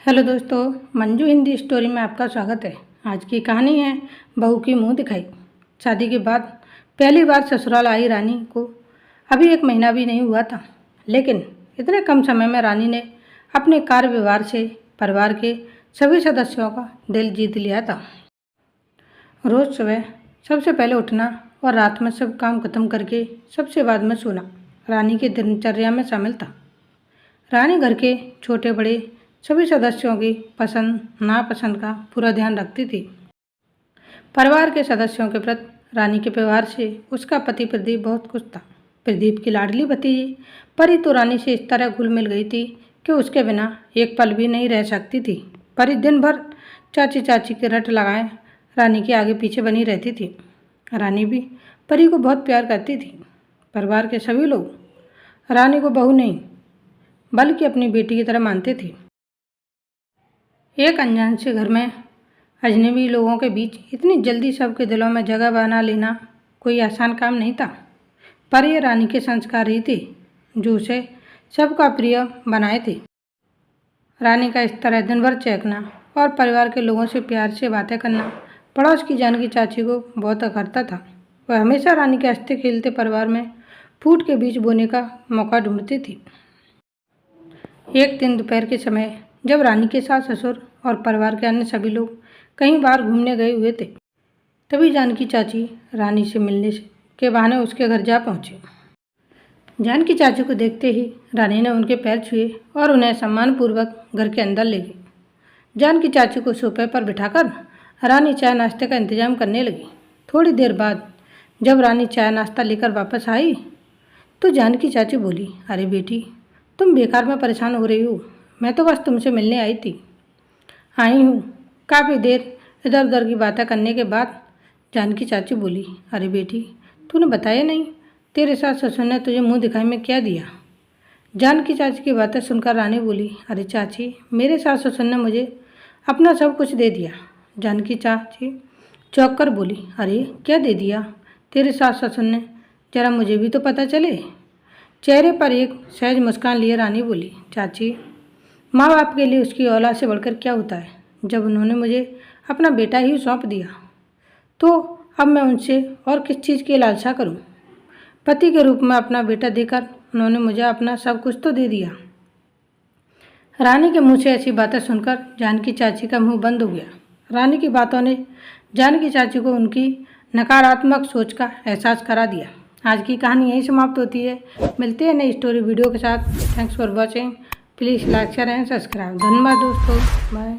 Hello दोस्तों, Manju Hindi story में आपका स्वागत है। आज की कहानी है बहू की मुंह दिखाई। शादी के बाद पहली बार ससुराल आई रानी को अभी 1 महीना भी नहीं हुआ था, लेकिन इतने कम समय में रानी ने अपने कार्य व्यवहार से परिवार के सभी सदस्यों का दिल जीत लिया था। रोज़ सुबह सबसे पहले उठना और रात में सब काम खत्म करके सबसे बाद में सोना रानी की दिनचर्या में शामिल था। रानी घर के छोटे बड़े सभी सदस्यों की पसंद नापसंद का पूरा ध्यान रखती थी। परिवार के सदस्यों के प्रति रानी के व्यवहार से उसका पति प्रदीप बहुत खुश था। प्रदीप की लाडली भतीजी परी तो रानी से इस तरह घुल मिल गई थी कि उसके बिना एक पल भी नहीं रह सकती थी। परी दिन भर चाची चाची के रट लगाए रानी के आगे पीछे बनी रहती थी। रानी भी परी को बहुत प्यार करती थी। परिवार के सभी लोग रानी को बहू नहीं बल्कि अपनी बेटी की तरह मानते थे। एक अनजान से घर में अजनबी लोगों के बीच इतनी जल्दी सबके दिलों में जगह बना लेना कोई आसान काम नहीं था, पर ये रानी के संस्कार ही थे जो उसे सबका प्रिय बनाए थे। रानी का इस तरह दिन भर चहकना और परिवार के लोगों से प्यार से बातें करना पड़ोस की जानकी चाची को बहुत अखरता था। वह हमेशा रानी के हंसते खेलते परिवार में फूट के बीच बोने का मौका ढूंढती थी। एक दिन दोपहर के समय जब रानी के सास ससुर और परिवार के अन्य सभी लोग कहीं बाहर घूमने गए हुए थे, तभी जानकी चाची रानी से मिलने के बहाने उसके घर जा पहुंची। जानकी चाची को देखते ही रानी ने उनके पैर छुए और उन्हें सम्मानपूर्वक घर के अंदर ले गई। जानकी चाची को सोफे पर बिठाकर रानी चाय नाश्ते का इंतजाम करने लगी। थोड़ी देर बाद जब रानी चाय नाश्ता लेकर वापस आई तो जानकी चाची बोली, अरे बेटी, तुम बेकार में परेशान हो रही हो, मैं तो बस तुमसे मिलने आई हूँ। काफ़ी देर इधर उधर की बातें करने के बाद जानकी चाची बोली, अरे बेटी, तूने बताया नहीं तेरे सास ससुर ने तुझे मुंह दिखाई में क्या दिया। जानकी चाची की बातें सुनकर रानी बोली, अरे चाची, मेरे सास ससुर ने मुझे अपना सब कुछ दे दिया। जानकी चाची चौंक कर बोली, अरे क्या दे दिया तेरे सास ससुर ने, जरा मुझे भी तो पता चले। चेहरे पर एक सहज मुस्कान लिए रानी बोली, चाची, माँ बाप के लिए उसकी औलाद से बढ़कर क्या होता है। जब उन्होंने मुझे अपना बेटा ही सौंप दिया तो अब मैं उनसे और किस चीज़ की लालसा करूं। पति के रूप में अपना बेटा देकर उन्होंने मुझे अपना सब कुछ तो दे दिया। रानी के मुंह से ऐसी बातें सुनकर जानकी चाची का मुंह बंद हो गया। रानी की बातों ने जानकी चाची को उनकी नकारात्मक सोच का एहसास करा दिया। आज की कहानी यहीं समाप्त होती है। मिलते हैं नई स्टोरी वीडियो के साथ। Thanks for watching. Please like share and subscribe. धन्यवाद दोस्तों, बाय।